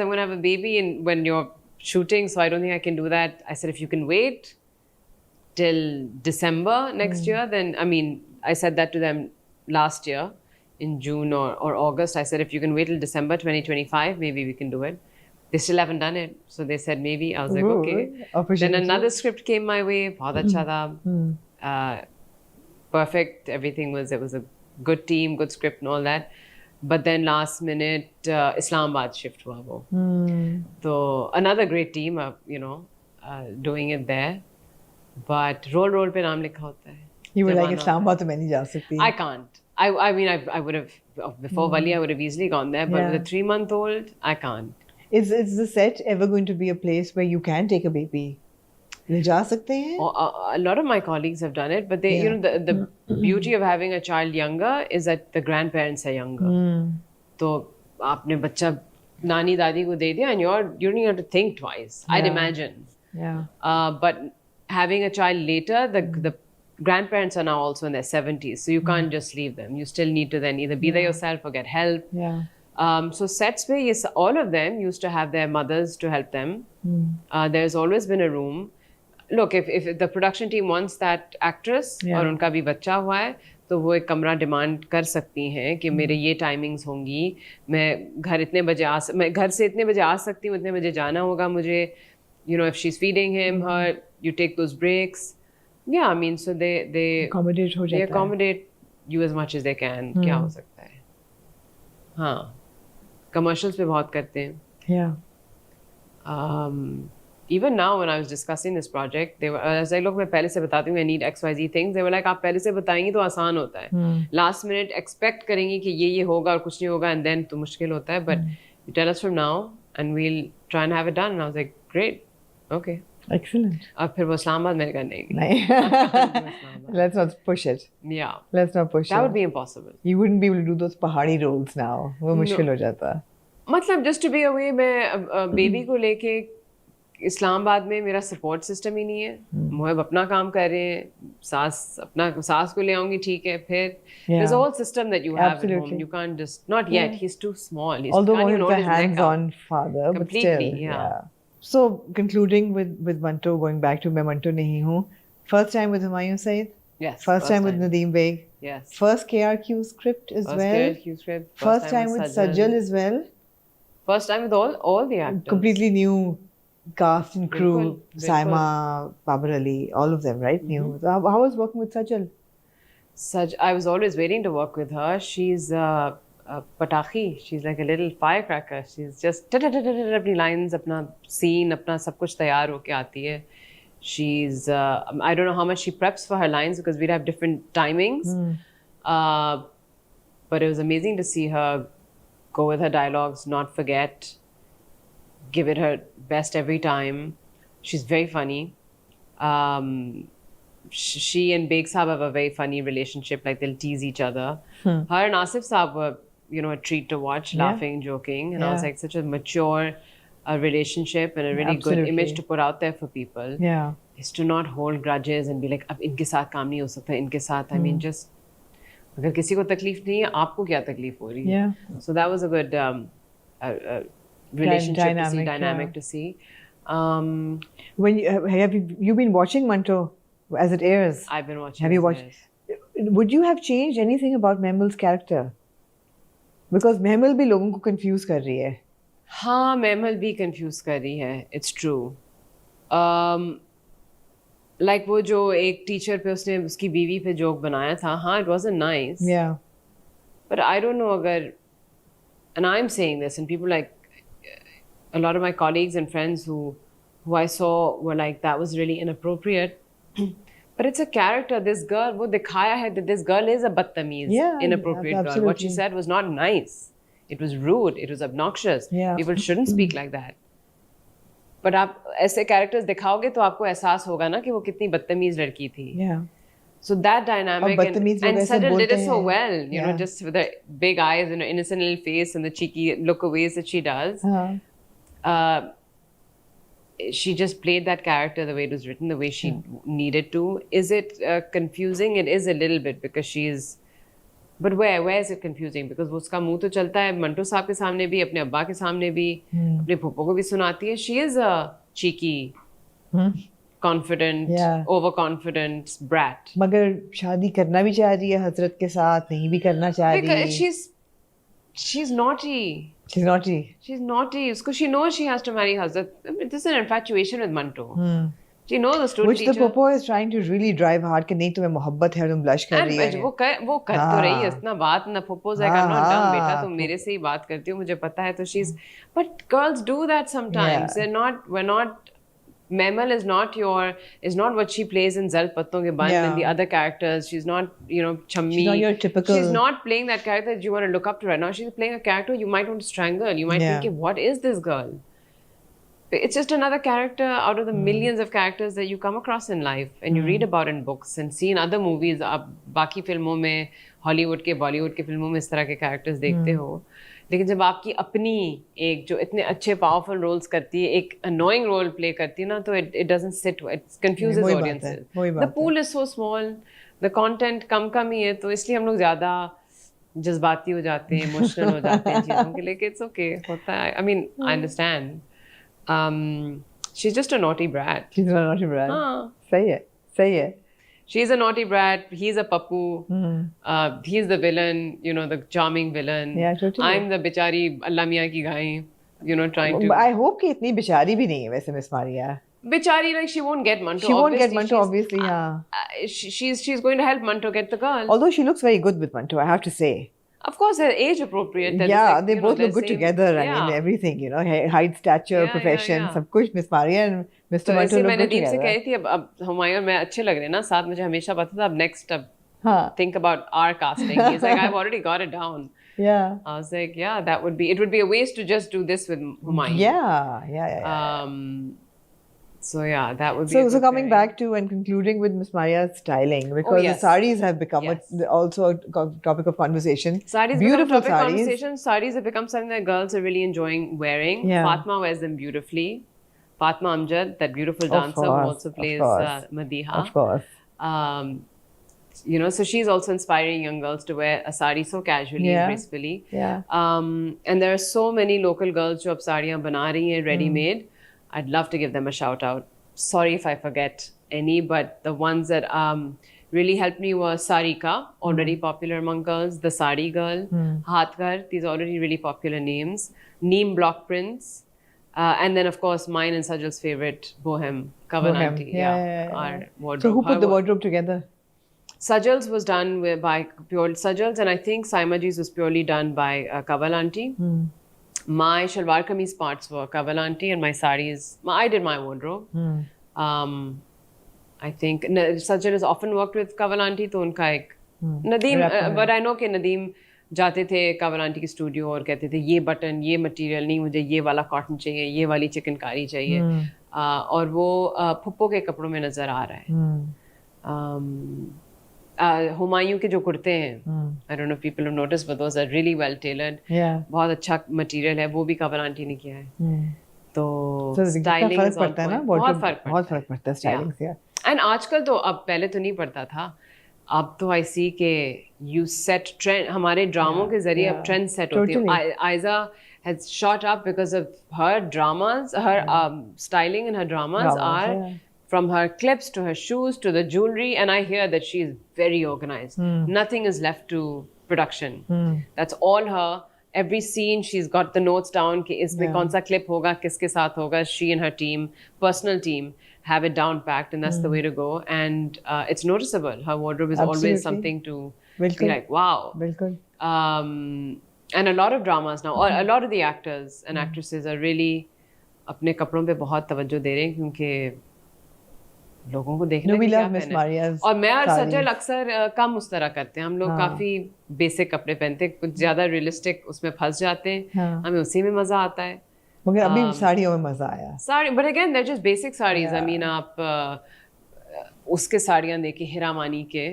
I'm going to have a baby when you're shooting, so I don't think I can do that. I said, if you can wait till December next year, then, I mean, I said that to them last year in June or August. I said, if you can wait till December 2025, maybe we can do it. They still haven't done it. So they said, maybe. I was like, okay. Then another script came my way. Bahut acha tha. Perfect. Everything was, it was a good team, good script and all that. But then last minute, Islamabad shift hua wo. So another great team, doing it there. But roll pe naam likha hota hai. You were like, Islamabad to main nahi ja sakti. I can't. I mean, I would have, before Wali, I would have easily gone there. But with a 3-month-old, I can't. Is the set ever going to be a place where you can take a baby? Le ja sakte hain? A lot of my colleagues have done it, but they, the beauty of having a child younger is that the grandparents are younger. So, aapne bachcha nani dadi ko de diya, and you don't even have to think twice. I'd imagine. Yeah. But having a child later, the grandparents are now also in their 70s, so you can't just leave them. You still need to then either be there yourself or get help. Yeah. So sets where yes, all of them used to have their mothers to help them. There's always been a room. Look, if the production team wants that actress और उनका भी बच्चा हुआ है, तो वो एक कमरा डिमांड कर सकती हैं कि मेरे ये टाइमिंग्स होंगी, मैं घर से इतने बजे आ सकती हूँ, इतने बजे जाना होगा मुझे, if she's feeding him, her, you take those breaks. Yeah, I mean, so they accommodate you as much as they can. क्या हो सकता है? हाँ, commercials पे बहुत करते हैं. Yeah. Even now, when I was discussing this project, they were, I was like, look, मैं पहले से बताती हूँ, I need XYZ things. They were like, आप पहले से बताएंगी तो आसान होता है. Last minute expect करेंगी कि ये होगा और कुछ नहीं होगा, and then तो मुश्किल होता है. But you tell us from now, and we'll try and have it done. And I was like, great, okay. Excellent. और फिर वो इस्लामाबाद मैंने कहा नहीं. Let's not push it. Yeah. Let's not push it. That would be impossible. You wouldn't be able to do those pahadi roles now. वो मुश्किल हो जाता है. मतलब just to be away, मैं बेबी को लेके इस्लामाबाद में मेरा सपोर्ट सिस्टम ही नहीं है. मोहब अपना काम कर रहे हैं, सास को ले आऊंगी, ठीक है. फिर there's a whole system that you have at home. You can't just, not yet. He's too small. Although Mohib's a hands-on father, completely, but still, yeah. So concluding with Manto, going back to मैं Manto नहीं हूँ. First time with Humayun Saeed. Yes. First time with Nadeem Beg. Yes. First KRQ script as well. KRQ script. First time with Sajal as well. First time with all the actors. Completely new cast and crew. Saima, Babar Ali, all of them, right? New. So how was working with Sajal? I was always waiting to work with her. She's a patakhi. She's like a little firecracker. She's just अपनी lines, अपना scene, अपना सब कुछ तैयार होके आती है. She's I don't know how much she preps for her lines because we'd have different timings. But it was amazing to see her go with her dialogues, not forget, give it her best every time. She's very funny. She and Beg Saab have a very funny relationship, like they'll tease each other. Her and Asif Saab were, a treat to watch, laughing, joking. And I was like, such a mature relationship and a really good image to put out there for people. Yeah. Is to not hold grudges and be like, ab inke saath kaam nahi ho sakta, inke saath. I mean, just, agar kisi ko takleef nahi hai, aapko kya takleef ho rahi hai? Yeah. So that was a good relationship dynamic to see. When have you been watching Manto as it airs? I've been watching. Have you watched? Would you have changed anything about Mehmil's character? Because Mehmil भी लोगों को confuse कर रही है. हाँ, Mehmil भी confuse कर रही है. It's true. Like वो जो एक teacher पे उसने उसकी बीवी पे joke बनाया था. हाँ, it wasn't nice. Yeah. But I don't know अगर, and I'm saying this, and people like, a lot of my colleagues and friends who I saw were like, that was really inappropriate. But it's a character. This girl, वो दिखाया है that this girl is a बदतमीज, inappropriate girl. What she said was not nice. It was rude. It was obnoxious. Yeah. People shouldn't speak like that. But आप ऐसे characters दिखाओगे तो आपको एहसास होगा ना कि वो कितनी बदतमीज लड़की थी. Yeah. So that dynamic, and Sajal did it so well, you know, just with the big eyes and her innocent little face and the cheeky look aways that she does. She just played that character the way it was written, the way she needed to. Is it confusing? It is a little bit because she's But where is it confusing? Because वो उसका मुंह तो चलता है मंटो साहब के सामने भी, अपने अब्बा के सामने भी, अपने फूफो को भी सुनाती है. She is a cheeky, confident, overconfident brat. मगर शादी करना भी चाह रही है हजरत के साथ, नहीं भी करना चाह रही. Because she's naughty. She's naughty. She's naughty. Because she knows she has to marry Hazrat. I mean, this is an infatuation with Manto. She knows the student Which teacher. the popo is trying to really drive hard कि नहीं तुम्हें मोहब्बत है, तुम blush कर रही है. वो कर तो रही है इतना बात ना. Popo's like, I'm not dumb बेटा, तुम मेरे से ही बात करती हो, मुझे पता है. तो she's, but girls do that sometimes. We're not. Memel is not what she plays in Zal Patton Ke Band and the other characters. She's not, chammi. She's not your typical. She's not playing that character that you want to look up to right now. She's playing a character you might want to strangle. You might think, what is this girl? It's just another character out of the millions of characters that you come across in life and you read about in books and see in other movies. आप बाकी फिल्मों में, Hollywood के, Bollywood के फिल्मों में इस तरह के characters देखते हो. लेकिन जब आपकी अपनी एक जो इतने अच्छे पावरफुल रोल्स करती है एक अनोइंग रोल प्ले करती है ना, तो it doesn't sit, it confuses audiences. The pool is so small, the content कम ही है, तो इसलिए हम लोग ज़्यादा जज्बाती हो जाते हैं, इमोशनल हो जाते हैं चीज़ों के लिए. इट्स ओके, होता है. I mean I understand. She is just a naughty brat. She is a naughty brat. सही है. She's a naughty brat. He's a pappu. He's the villain, the charming villain. Yeah, totally. I'm the bichari Allah Miyan ki gaye, trying to. I hope कि इतनी बिचारी भी नहीं है वैसे miss Maria. Bichari, like she won't get Manto. She won't get Manto, obviously. She's going to help Manto get the girl. Although she looks very good with Manto, I have to say. Of course, they're age appropriate. Yeah, they both look good together. I mean, everything, height, stature, profession, सब कुछ Miss Maria and Mr. Manto look good together. मैंने दीप से कही थी, अब हुमायूं और मैं अच्छे लग रहे हैं ना साथ. मुझे हमेशा पता था, अब next think about our casting. He's like, I've already got it down. Yeah. I was like, it would be a waste to just do this with Humayun. Yeah. So that would be. So coming back to and concluding with Miss Maria's styling, because the sarees have become also a topic of conversation. Sarees beautiful become topic conversation. Sarees have become something that girls are really enjoying wearing. Yeah. Fatma wears them beautifully. Fatma Amjad, that beautiful dancer who also plays Madiha. Of course. So she's also inspiring young girls to wear a sari so casually and gracefully. Yeah. And there are so many local girls who have sariyan bana rahi hain ready made. I'd love to give them a shout out. Sorry if I forget any, but the ones that really helped me were Sarika, already popular among girls, the Sari Girl, Hathgar, these are already really popular names, Neem Block Prints, and then of course mine and Sajal's favorite, Bohem, Kavananti. Our wardrobe. So who put the wardrobe together? Sajal's was done by pure Sajal's, and I think Saimaji's was purely done by Kavalanti. My shalwar kameez parts were Kavalanti and my saris. I did my wardrobe. I think Sajal has often worked with Kavalanti, तो उनका एक Nadeem, but I know कि Nadeem जाते थे Kavalanti के studio और कहते थे ये बटन, ये मटेरियल नहीं, मुझे ये वाला कॉटन चाहिए, ये वाली चिकनकारी चाहिए, और वो फुप्पो के कपड़ों में नजर आ रहा है. हुमायूं के जो कुर्ते हैं, I don't know if people have noticed, but those are really well tailored. बहुत अच्छा मटेरियल है, वो भी Kavalanti ने किया है. तो स्टाइलिंग फर्क पड़ता है ना, बहुत फर्क पड़ता है स्टाइलिंग से. एंड आजकल तो, अब पहले तो नहीं पड़ता था, अब तो आई सी के यू सेट ट्रेंड. हमारे ड्रामों के जरिए अब ट्रेंड सेट होती है. Aiza has shot up because of her dramas. Her styling in her dramas are from her clips to her shoes to the jewelry, and I hear that she is very organized. Nothing is left to production. That's all her. Every scene she's got the notes down कि इसमें कौन सा clip होगा, किसके साथ होगा. She and her team, personal team, have it down packed, and that's the way to go. And it's noticeable. Her wardrobe is always something to be like, wow. And a lot of dramas now, or a lot of the actors and actresses are really अपने कपड़ों पे बहुत तवज्जो दे रहे हैं, क्योंकि लोगों को देखने की क्या पहना है. और मैं और सजल अक्सर कम उस तरह करते हैं. हम लोग काफी बेसिक कपड़े पहनते हैं, कुछ ज्यादा रियलिस्टिक उसमें फंस जाते हैं. हमें उसी में मजा आता है. मगर अभी साड़ियों में मजा आया. Sari, but again they're just basic sarees. I mean, आप उसके साड़ियाँ देखिए हिरामानी के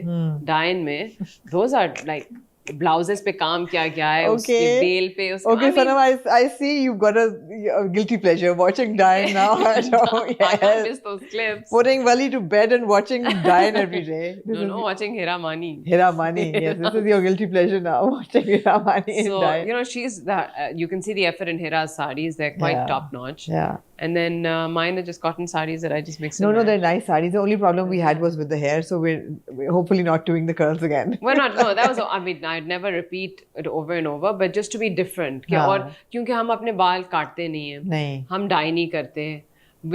डायन में, those are like ब्लाउजेस पे काम किया गया है, उसके Okay. बेल पे उसके Okay, Sanam, I see you've got a guilty pleasure watching Diane now at home. I can't Yes. miss those clips. Putting Wali to bed and watching Diane every day. This is No, watching Hira Mani. Hira Mani. Yes, this is your guilty pleasure now, watching Hira Mani and So, Diane. you know, you can see the effort in Hira's sarees. They're quite Yeah. top notch. Yeah. And then mine are just cotton sarees that I just mix No, and no, match. they're nice sarees. The only problem we had was with the hair, so we're hopefully not doing the curls again. We're not, no, that was, I mean, I'd never repeat it over and over, but just to be different. हाँ. और क्योंकि हम अपने बाल काटते नहीं हैं, नहीं. हम डाई नहीं करते,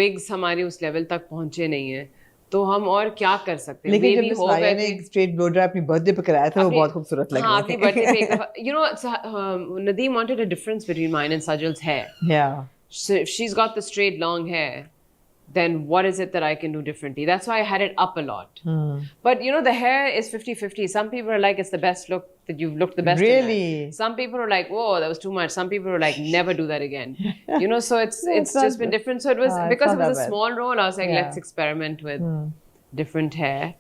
wigs हमारे उस लेवल तक पहुंचे नहीं हैं, तो हम और क्या कर सकते हैं? लेकिन जब Maybe मिस हो माया गए ने थे। एक स्ट्रेट ब्लो ड्राई अपनी बर्थडे पे कराया था, वो बहुत खूबसूरत लग हाँ, रहे अपनी थे. birthday पे एक दफा, you know, Nadeem wanted a difference between mine and Sajal's hair. Yeah. So if she's got the straight long hair, then what is it that I can do differently? That's why I had it up a lot. But you know, the hair is 50-50. Some people are like, it's the best look, that you've looked the best in Really? that. Some people are like, whoa, that was too much. Some people are like, never do that again. You know, so it's It's just not been bad. different. So it was, It's because it not was that a bad. small role, I was like, Yeah. let's experiment with different hair.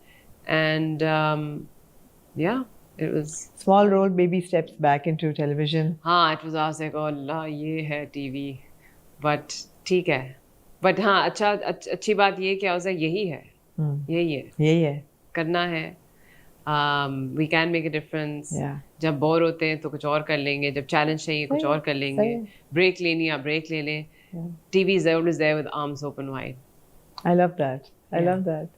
And yeah, it was, Small role, baby steps back into television. it was, I was like, oh Allah, ye hai TV. But ठीक है. But हाँ, अच्छी बात ये कि उसे यही है, यही है, यही है. करना है. We can make a difference. Yeah. जब बोर होते हैं तो कुछ और कर लेंगे, जब चैलेंज चाहिए कुछ और कर लेंगे. ब्रेक लेनी है, ब्रेक ले लें. TV is always there with arms open wide. I love that. I love that.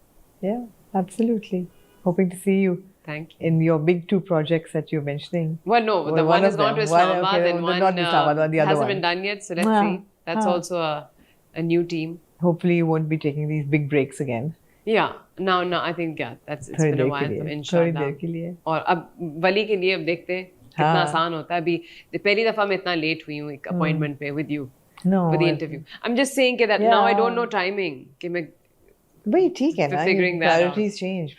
Yeah, absolutely. Hoping to see you Thank you. in your big 2 projects that you're mentioning. Well, no, the Well, one one has of gone to them. One, Islamabad okay, and no, one not Islamabad, the other hasn't one. been done yet. So let's see. That's also a new team. Hopefully you won't be taking these big breaks again. Yeah, no, I think it's थोड़ी been a there while. के लिए. तो थोड़ी इंशाल्लाह. देर के लिए. और अब वली के लिए अब देखते हैं कितना हाँ. आसान होता है. अभी पहली दफा मैं इतना लेट हुई हूँ एक अपॉइंटमेंट पे with you No. for the interview. I'm just saying that now I don't know timing कि मैं भाई ठीक है For ना. figuring that Priorities change.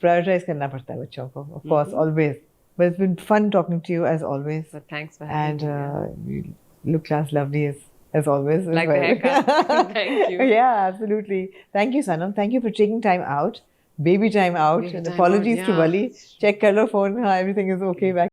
Prioritize करना पड़ता है बच्चों को. Of course, always. But it's been fun talking to you as always. but thanks for having And me. you look lovely as always. Like as the well. haircut. Thank you. Yeah, absolutely. Thank you, Sanam. Thank you for taking time out. Baby time out. Baby And time apologies out, to yeah. Wali. Check kar lo phone. Everything is okay back.